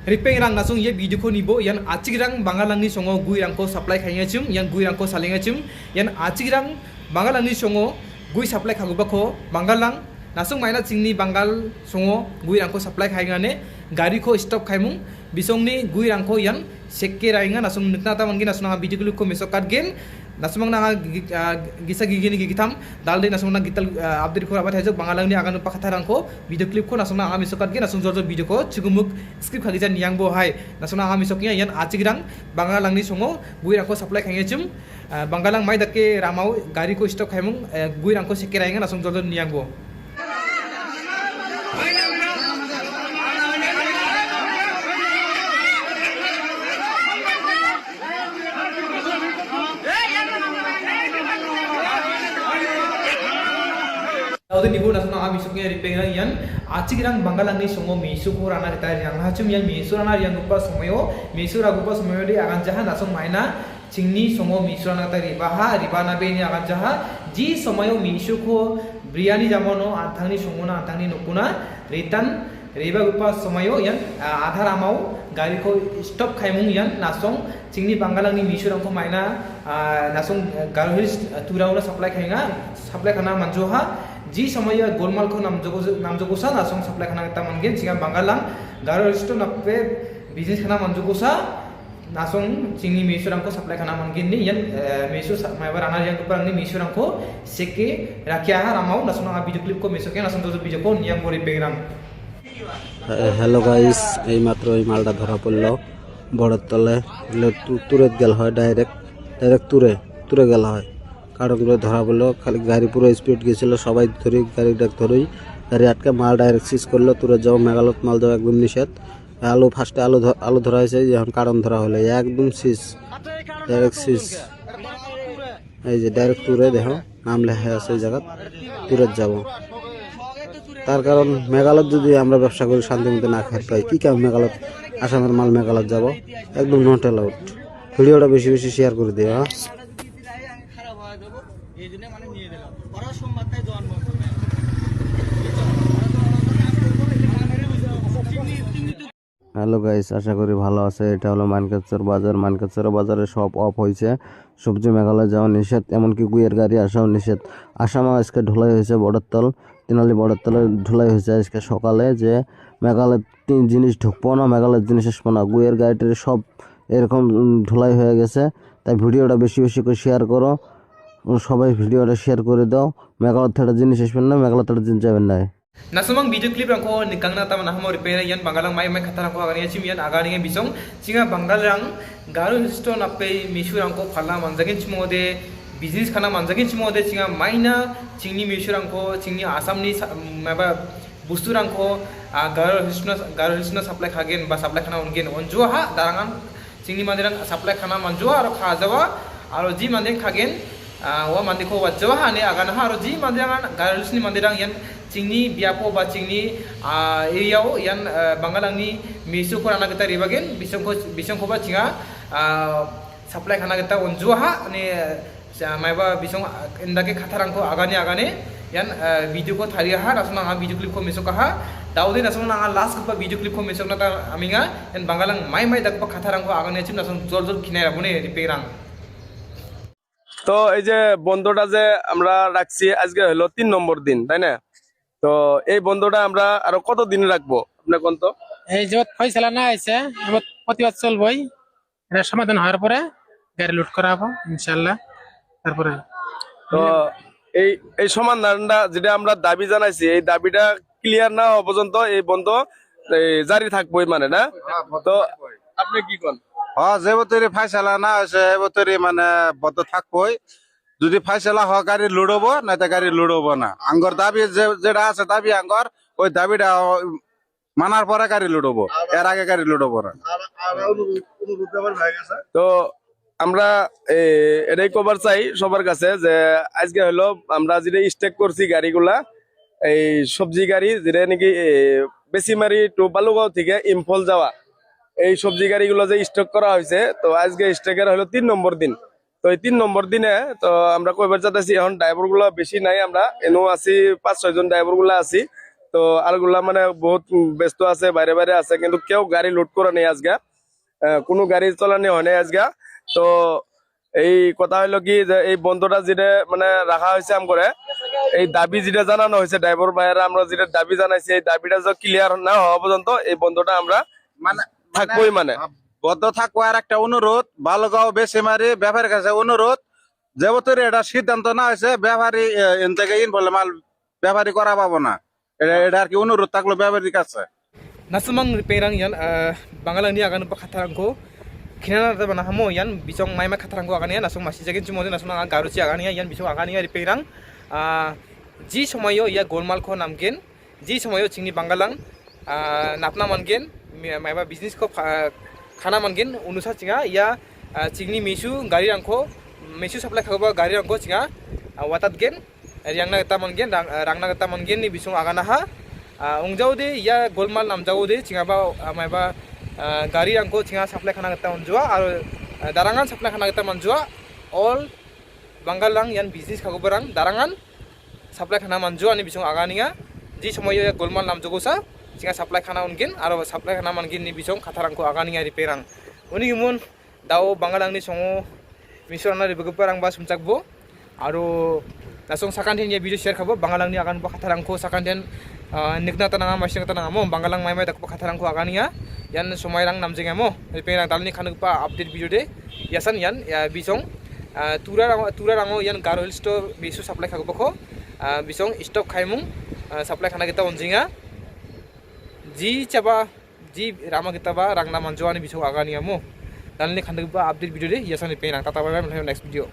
Ripeng rang nasung ye video ko nibo yan acik rang bangalang ni songo gui rang ko supply khanya chum yan gui rang ko salinga chum yan acik rang bangalang ni songo gui supply khaguba ko bangalang nasung maina chingni bangal songo gui rang ko supply khaya ne gari ko stop khaimung bisong ni gui rang ko yan sekke rainga nasung nikna ta mangi nasung video klip ko mesokat gen nasumang na gisa gigini gigitam dalde nasung na gital update ko abat hajok bangalang ni agan pakatharang ko video clip ko nasung na ami sokat ge nasung jorjor video ko chugumuk script khagijan yang bo hai nasung na ami soknya yan achigirang bangalang ni songo buirang ko supply khangechum bangalang mai dakke ramau gari ko stock khaimung buirang ko sekerainga nasung jorjor niang bo Lalu nibu nasuna kami suknya ripengan yan acikirang bangalang ni songo misu ko rana kita yang hacum yan misu rana yang gupa somoyo misu ragupa somoyo di akan jahan nasung maina cingni songo misu rana kita riba nabe ni akan jaha ji somoyo misu ko biryani jamono atang ni songona atang ni nukuna ritan riba gupa somoyo yan adhar amau gari ko stop khaimung yan nasong cingni bangalang ni misu rang ko maina nasung garuhis turauna supply khana manjoha ji samaya golmal ko namjogosa nasong supply khana ta mangen singa bangalang garo resto nape business khana manjogosa nasong cingni mesurang ko supply khana mangen ni yan mesu maibar anar yang kupang ni mesurang ko seke rakhya ramau nasong na video clip ko mesoke nasong to video ko niang bori begram hello guys এই মাত্র এই মালটা ধরা পড়লো বড়ের তলে তুরে গেল হয় direct তুরে গেল হয় কারণগুলো ধরা পড়লো খালি গাড়ি পুরো স্পিড গেছিলো সবাই ধরে গাড়ি আটকে মাল ডাইরেক্ট সিজ করলো তুরে যাও মেঘালয় মাল যাওয়া একদম নিষেধ ফার্স্টে আলু ধরা হয়েছে এখন কারণ ধরা হলো একদম ডাইরেক্ট সিজ এই যে ডাইরেক্ট তুরে দেখো নাম লেখা আছে এই জায়গা তুরে যাব তার কারণ মেঘালয় যদি আমরা ব্যবসা করি শান্তি মতো না খাই পাই কি কাম মেঘালয় আসামের মাল মেঘালয় যাব একদম নট অ্যালাউড ভিডিওটা বেশি শেয়ার করে দিও হ্যাঁ হ্যালো গাইস আশা করি ভালো আছে এটা হলো মানকাচর বাজারে সব অফ হয়েছে সবজি মেঘালয় যাওয়া নিষেধ এমনকি গুয়ের গাড়ি আসাও নিষেধ আসামে আজকে ঢোলাই হয়েছে তিনালি বড়তলে ঢোলাই হয়েছে আজকে সকালে যে মেঘালয় জিনিস ঢুকবো না মেঘালয়ের জিনিস আসবো না গুয়ের গাড়িটির সব এরকম ঢোলাই হয়ে গেছে তাই ভিডিওটা বেশি করে শেয়ার করো সবাই ভিডিওটা শেয়ার করে দাও মেঘালয় থেকে জিনিস আসবেন না মেঘালয় থেকে জিনিস যাবেন না Nasumang video clip rangko nikangna tama nahamo repair yan bangalang mai khatara ko agani chim yan agani bisong singa bangalang garu histo nape misu rangko phala manjagin chimode business khana manjagin chimode singa maina chingni misu rangko chingni asamni maba bustu rangko garu histo supply khagen ba supply khana ongen onjo ha darangan chingni mandirang supply khana manjoa aro khajawa aro ji mande khagen wa mande ko wajawa ha ne agana ha aro ji mandirang garu histo mandirang yan cingni biapo ba cingni area yan bangalangni misu ko rana kita ribagen bisong ko ba cinga supply khana kita onjuha ne maiba bisong indake khatharang ko agane yan video ko thariya ha rasuna ha video clip ko mesoka ha daude nasuna ha last ko video clip ko mesokna ta aminga yan bangalang mai dak pa khatharang ko agane chim nasun jor khinai rabone repairang তো এই যে বন্ধটা যে আমরা রাখছি আজকে হলো 3 নম্বর দিন তাই না তো এই বন্ধটা আমরা আরো কত দিন রাখবো আপনি কোন তো এই যে ফয়সালা না আছে এবার প্রতিবাদ চলবই এটা সমাধান হওয়ার পরে গাড়ি লুট করা হবে ইনশাআল্লাহ তারপরে তো এই সমাধানটা যেটা আমরা দাবি জানাইছি এই দাবিটা ক্লিয়ার না হওয়া পর্যন্ত এই বন্ধ জারি থাকবই মানে না তো আপনি কি কোন হ্যাঁ যে বতরে ফয়সালা না আছে এ বতরে মানে বন্ধ থাকবই যদি ফয়সালা হয় গাড়ি লুড়বো না তো গাড়ি লুড়বো না আঙ্গর দাবি যেটা আছে দাবি আঙ্গর ওই দাবিটা মানার পরে গাড়ি লুড়বো এর আগে গাড়ি লুড়বো না তো আমরা এটাই কভার চাই সবার কাছে যে আজকে হলো আমরা যেটা স্টেক করছি গাড়িগুলা এই সবজি গাড়ি যেটা নাকি বেশিমারি টু বালুগাঁও থেকে ইম্ফল যাওয়া এই সবজি গাড়িগুলো যে স্টক করা হয়েছে তো আজকে স্টেকের হলো 3 নম্বর দিন তো এই 3 নম্বর দিনে তো আমরা কইবার যাচ্ছি এখন ড্রাইভার গুলো বেশি নাই আমরা এনো আছি 5-6 জন ড্রাইভার গুলো আছি তো আরগুলা মানে বহুত ব্যস্ত আছে, বাইরে বাইরে আছে, কিন্তু কেউ গাড়ি লোড করে নেই আজকে, কোনো গাড়ি চলানি হয় নাই আজকে। তো এই কথা হইলো কি যে এই বন্ধটা যেটা মানে রাখা হয়েছে আম করে, এই দাবি যেটা জানানো হয়েছে ড্রাইভার ভাইয়েরা, আমরা যেটা দাবি জানাইছি এই দাবিটা যদি ক্লিয়ার না হওয়া পর্যন্ত এই বন্ধটা আমরা মানে থাকবোই। মানে বদ্ধ থাকবো। আর একটা অনুরোধ, বালুগাঁও বেশিমারি ব্যাপারীর কাছে অনুরোধ, যে বছর এটা সিদ্ধান্ত না হয়েছে ব্যাপারী এন থেকে ইন বলে মাল ব্যাপারী করা পাবো না, এটা আর কি অনুরোধ থাকলো ব্যাপারীর কাছে। nasumang repairang yan bangalang ni agan pa khatarang ko kinana ta bana hamo yan bisong mai khatarang ko agan yan nasung masi jagin chimo nasung ang garuchi agan yan bisong agan yan repairang ji somayo ya golmal ko namgen ji somayo chingni bangalang napna mangen maiba business ko khana mangen unusa chinga ya chingni mesu gari rangko mesu supply khaba gari rangko chinga watat gen rangna ta mangen rangna ta mangen ni bisong agana ha ungjau de ya golmal namjau de chinga ba maiba gari rangko chinga supply khana ta unjua aro darangan supply khana ta manjua all bangalang yan business khagobarang darangan supply khana manjua ni bisong aganiya ji somoyo ya golmal namjogo sa chinga supply khana ungin aro supply khana mangin ni bisong khatharangko aganiya repairang uni mun dao bangalang ni songo misorana ribegoparang ba sumchakbo aro nasong sakanten ya video share khabo bangalang ni agan ba khatharangko sakanten nikna tananga masing tananga mo bangalang mai dakpo khatharangko aganiya yan somairang namjinga mo repairang dalni khanukpa update video de yasan yan bisong turango yan garo hill store bisu supply khagbo bisong stock khaimung supply khana kita onjinga ji chaba ji rama kita ba rangna manjoani bisong aganiya mo dalni khanukpa update video de yasan repairang tata bye bye next video